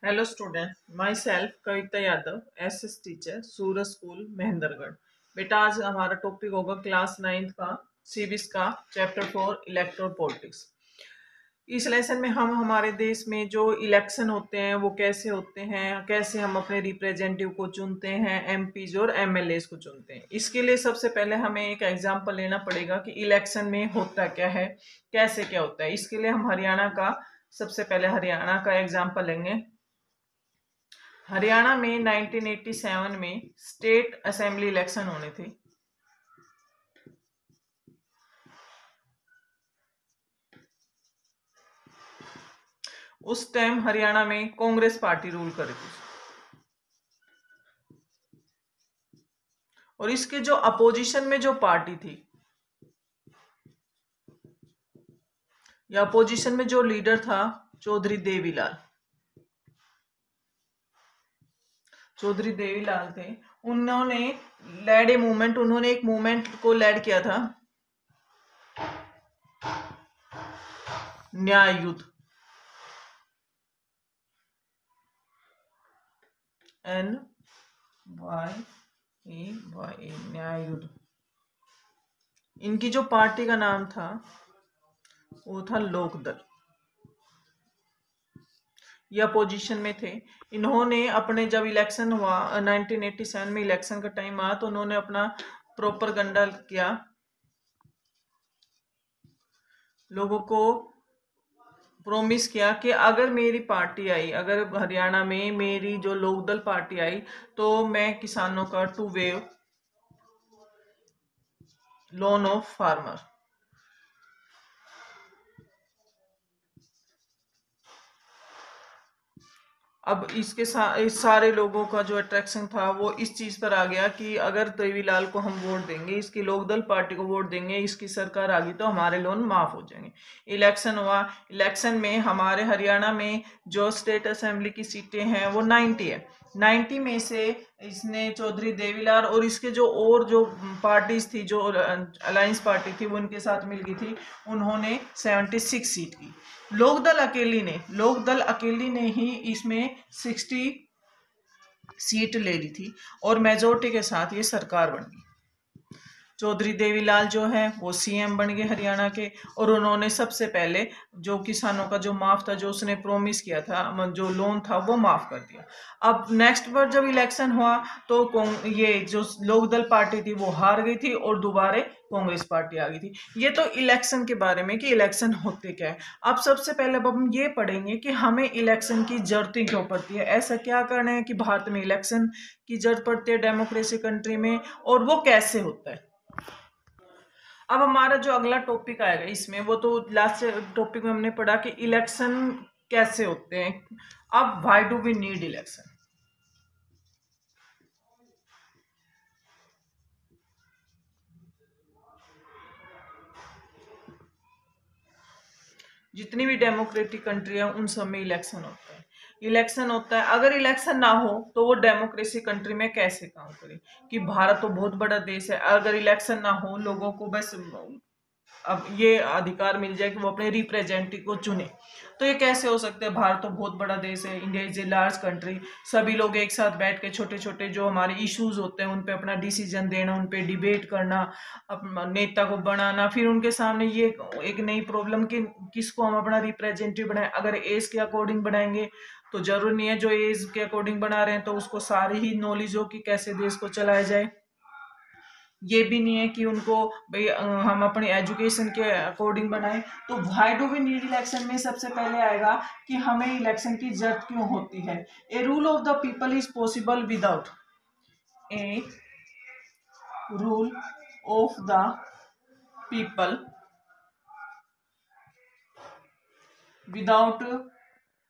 Hello student, my self Kavita Yadav, SS teacher, Suraj school, Mahendragarh. बेटा, आज हमारा टॉपिक होगा क्लास 9th का सिविक्स का चैप्टर 4 इलेक्टोरल पॉलिटिक्स। इस लेसन में हम हमारे देश में जो इलेक्शन होते हैं वो कैसे होते हैं, कैसे हम अपने रिप्रेजेंटेटिव को चुनते हैं, एमपीज और एमएलएस को चुनते हैं। इसके लिए सबसे पहले हमें एक एग्जांपल लेना पड़ेगा कि इलेक्शन में होता क्या है, कैसे क्या होता है। इसके लिए हम हरियाणा का सबसे पहले हरियाणा का एग्जाम्पल लेंगे। हरियाणा में 1987 में स्टेट असेंबली इलेक्शन होने थे। उस टाइम हरियाणा में कांग्रेस पार्टी रूल कर रही थी और इसके जो अपोजिशन में जो पार्टी थी या अपोजिशन में जो लीडर था चौधरी देवीलाल चौधरी देवीलाल थे। उन्होंने लेड ए मूवमेंट उन्होंने एक मूवमेंट को लेड किया था, न्याय युद्ध, NYAY, न्याय युद्ध। इनकी जो पार्टी का नाम था वो था लोकदल। ये अपोजिशन में थे। इन्होंने अपने जब इलेक्शन हुआ 1987 में इलेक्शन का टाइम आया तो उन्होंने अपना प्रोपगेंडा किया, लोगों को प्रॉमिस किया कि अगर मेरी पार्टी आई, अगर हरियाणा में मेरी जो लोकदल पार्टी आई तो मैं किसानों का 2 वेव लोन ऑफ फार्मर। अब इसके इस सारे लोगों का जो अट्रैक्शन था वो इस चीज पर आ गया कि अगर देवीलाल को हम वोट देंगे, इसकी लोकदल पार्टी को वोट देंगे, इसकी सरकार आ गई तो हमारे लोन माफ हो जाएंगे। इलेक्शन हुआ। इलेक्शन में हमारे हरियाणा में जो स्टेट असेंबली की सीटें हैं वो 90 है। 90 में से इसने चौधरी देवीलाल और इसके जो और जो पार्टीज थी, जो अलायंस पार्टी थी वो उनके साथ मिल गई थी, उन्होंने 76 सीट की। लोकदल अकेली ने ही इसमें 60 सीट ले ली थी और मेजोरिटी के साथ ये सरकार बन गई। चौधरी देवीलाल जो है वो सीएम बन गए हरियाणा के और उन्होंने सबसे पहले जो किसानों का जो माफ था, जो उसने प्रोमिस किया था, जो लोन था वो माफ कर दिया। अब नेक्स्ट बार जब इलेक्शन हुआ तो ये जो लोकदल पार्टी थी वो हार गई थी और दोबारा कांग्रेस पार्टी आ गई थी। ये तो इलेक्शन के बारे में कि इलेक्शन होते क्या है। अब सबसे पहले अब हम ये पढ़ेंगे कि हमें इलेक्शन की जरूरत क्यों पड़ती है, ऐसा क्या करना है कि भारत में इलेक्शन की जरूरत पड़ती है डेमोक्रेसी कंट्री में, और वो कैसे होता है। अब हमारा जो अगला टॉपिक आएगा इसमें, वो तो लास्ट टॉपिक में हमने पढ़ा कि इलेक्शन कैसे होते हैं। अब why do we need election. जितनी भी डेमोक्रेटिक कंट्री है उन सब में इलेक्शन होता है। इलेक्शन होता है, अगर इलेक्शन ना हो तो वो डेमोक्रेसी कंट्री में कैसे काम करे, कि भारत तो बहुत बड़ा देश है, अगर इलेक्शन ना हो लोगों को बस अब ये अधिकार मिल जाए कि वो अपने रिप्रेजेंटेटिव को चुने, तो ये कैसे हो सकता है। भारत तो बहुत बड़ा देश है, India is a large country. सभी लोग एक साथ बैठ के छोटे छोटे जो हमारे इश्यूज होते हैं उन पे अपना डिसीजन देना, उन पे डिबेट करना, अपना नेता को बनाना, फिर उनके सामने ये एक नई प्रॉब्लम कि किसको हम अपना रिप्रेजेंटेटिव बनाए। अगर एज के अकॉर्डिंग बनाएंगे तो जरूरी नहीं है जो एज के अकॉर्डिंग बना रहे हैं तो उसको सारी ही नॉलेज हो कि कैसे देश को चलाया जाए। ये भी नहीं है कि उनको भाई हम अपनी एजुकेशन के अकॉर्डिंग बनाए। तो why do we need election में सबसे पहले आएगा कि हमें इलेक्शन की जरूरत क्यों होती है। A rule of the people is possible without a rule of the people without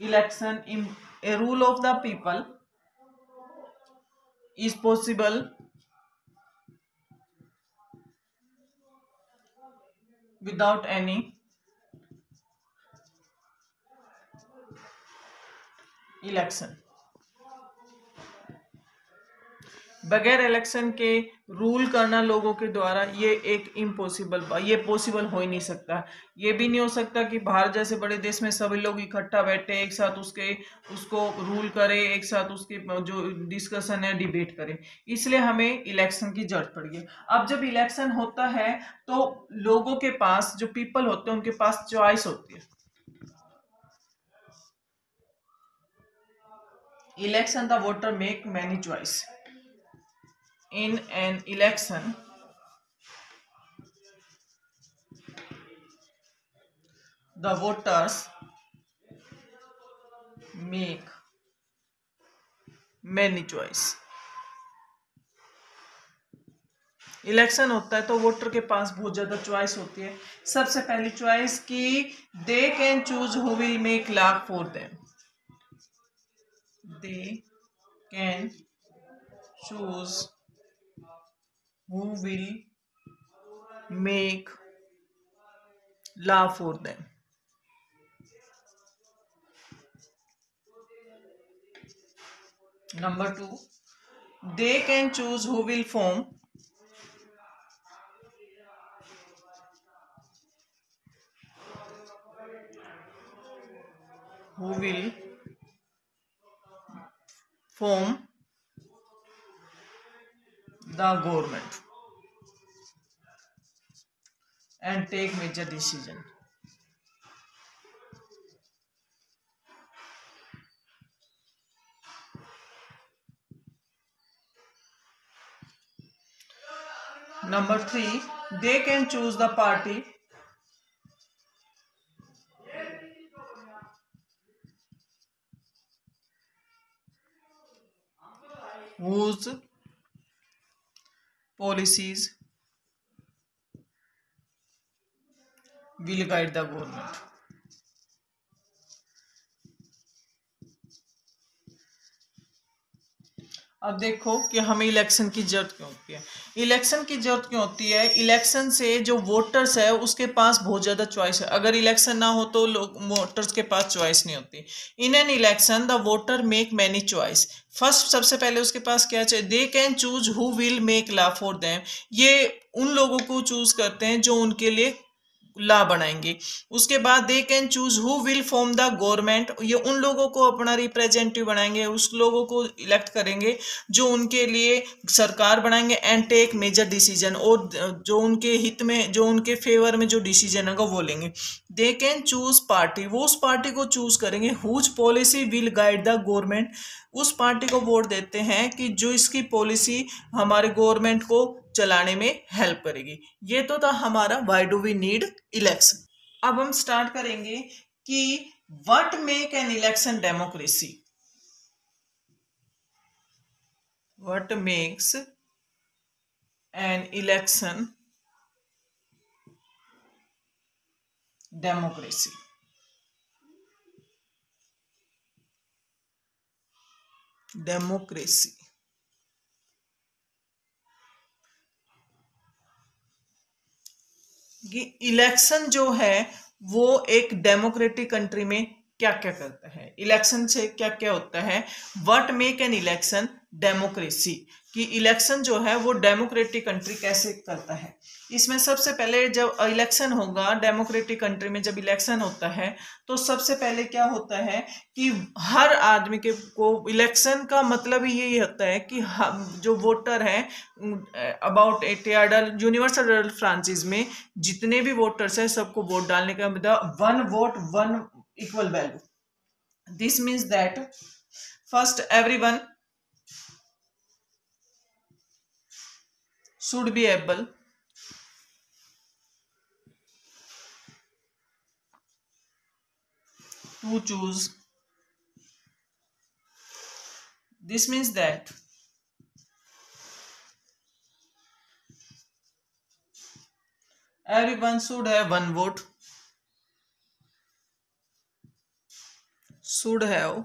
election in a rule of the people is possible without any election. बगैर इलेक्शन के रूल करना लोगों के द्वारा ये एक इम्पॉसिबल, ये पॉसिबल हो ही नहीं सकता। ये भी नहीं हो सकता कि भारत जैसे बड़े देश में सभी लोग इकट्ठा बैठे एक साथ उसको रूल करे, एक साथ उसके जो डिस्कशन है डिबेट करे। इसलिए हमें इलेक्शन की जरूरत पड़ी है। अब जब इलेक्शन होता है तो लोगों के पास, जो पीपल होते हैं उनके पास चॉइस होती है। Election the voter make many choice. In an election, the voters make many choice। Election होता है तो वोटर के पास बहुत ज्यादा चॉइस होती है। सबसे पहली चॉइस कि they can choose who will make law for them. They can choose who will make law for them. Number 2, they can choose who will form the government and take major decision। Number 3, they can choose the party whose policies will guide the government। अब देखो कि हमें election की जरूरत क्यों होती है। Election की जरूरत क्यों होती है? इलेक्शन से जो वोटर्स है उसके पास बहुत ज्यादा चॉइस है। अगर इलेक्शन ना हो तो लोग, वोटर्स के पास चॉइस नहीं होती। In an election the voter make many choice. First, सबसे पहले उसके पास क्या चाहिए? They can choose who will make law for them. ये उन लोगों को चूज करते हैं जो उनके लिए ला बनाएंगे। उसके बाद they can choose who will form the government. ये उन लोगों को अपना रिप्रेजेंटेटिव बनाएंगे, उस लोगों को इलेक्ट करेंगे जो उनके लिए सरकार बनाएंगे। एंड टेक मेजर डिसीजन, और जो उनके हित में, जो उनके फेवर में जो डिसीजन होगा वो लेंगे। दे कैन चूज पार्टी, वो उस पार्टी को चूज करेंगे whose policy will guide the government. उस पार्टी को वोट देते हैं कि जो इसकी पॉलिसी हमारे गवर्नमेंट को चलाने में हेल्प करेगी। ये तो था हमारा why do we need election. अब हम स्टार्ट करेंगे कि what make an election democracy. What makes an election democracy. Democracy कि इलेक्शन जो है वो एक डेमोक्रेटिक कंट्री में क्या क्या करता है, इलेक्शन से क्या क्या होता है। What make an election democracy, कि इलेक्शन जो है वो डेमोक्रेटिक कंट्री कैसे करता है। इसमें सबसे पहले जब इलेक्शन होगा डेमोक्रेटिक कंट्री में, जब इलेक्शन होता है तो सबसे पहले क्या होता है कि हर आदमी के को, इलेक्शन का मतलब ही यही होता है कि जो वोटर है अबाउट यूनिवर्सल फ्रांसिस में जितने भी वोटर्स हैं सबको वोट डालने का मतलब one vote one equal value. This means that first everyone should be able to choose। This means that everyone should have one vote, should have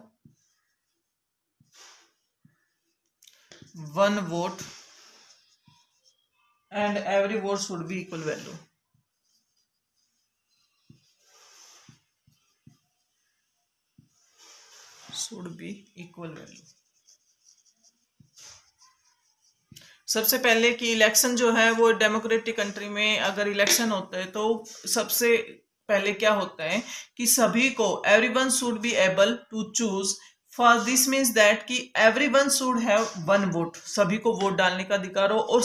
one vote, and every vote should be equal value। should be equal value। सबसे पहले कि election जो है वो democratic country में अगर election होता है तो सबसे पहले क्या होता है कि सभी को everyone should be able to choose. For this means that कि everyone should have one vote, सभी को वोट डालने का अधिकार हो, और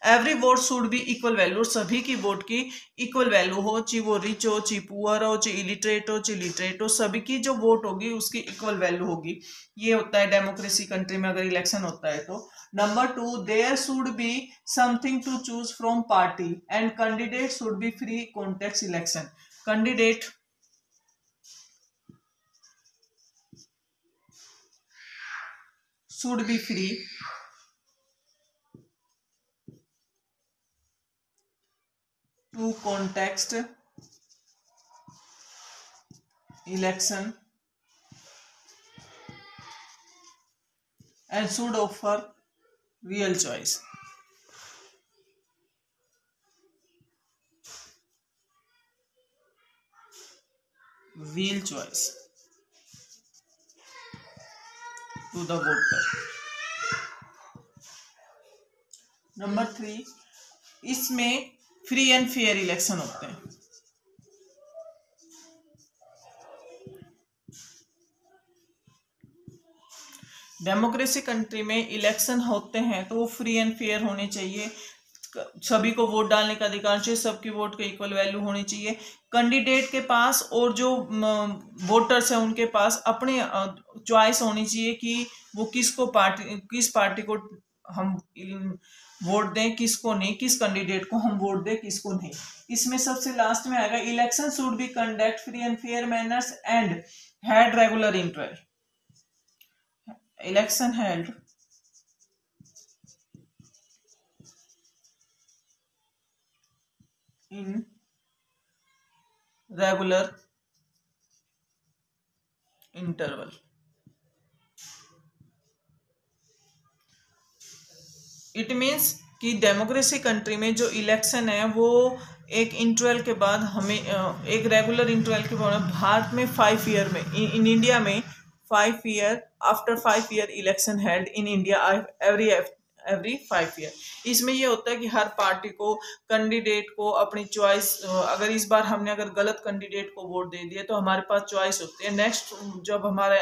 every vote should be equal value, सभी की वोट की इक्वल वैल्यू हो, चाहे वो रिच हो, चाहे पुअर हो, चाहे इलिटरेट हो, चाहे लिटरेट हो, सभी की जो वोट होगी उसकी इक्वल वैल्यू होगी। ये होता है डेमोक्रेसी कंट्री में अगर इलेक्शन होता है तो। Number 2, there should be something to choose from party and candidate should be free contest election. Candidate should be free to contest election and should offer real choice. Real choice to the voter. Number 3, इसमें free and fair election होते हैं। Democracy country में election होते हैं तो वो free and fair होने चाहिए, सभी को वोट डालने का अधिकार चाहिए, सबकी वोट की इक्वल वैल्यू होनी चाहिए, कैंडिडेट के पास और जो वोटर्स हैं उनके पास अपने चॉइस होनी चाहिए कि वो किस पार्टी को हम वोट दें, किसको नहीं, किस कैंडिडेट को हम वोट दें, किसको नहीं। इसमें सबसे लास्ट में आएगा election should be conduct free and fair manners and had regular interval. Election held in regular interval. It means कि डेमोक्रेसी कंट्री में जो इलेक्शन है वो एक इंटरवल के बाद हमें एक रेगुलर इंटरवल के बाद, भारत में 5 ईयर में, इन इंडिया में 5 year, after 5 year election held in India every 5 year. इसमें ये होता है कि हर पार्टी को, कैंडिडेट को अपनी चॉइस, अगर इस बार हमने अगर गलत कैंडिडेट को वोट दे दिया तो हमारे पास चॉइस होती है, नेक्स्ट जब हमारे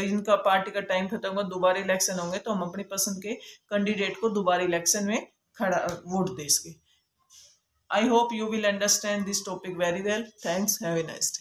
इनका पार्टी का टाइम खत्म होगा, दोबारा इलेक्शन होंगे तो हम अपनी पसंद के कैंडिडेट को दोबारा इलेक्शन में खड़ा वोट दे सके। I hope you will understand this topic very well. Thanks, have a nice day.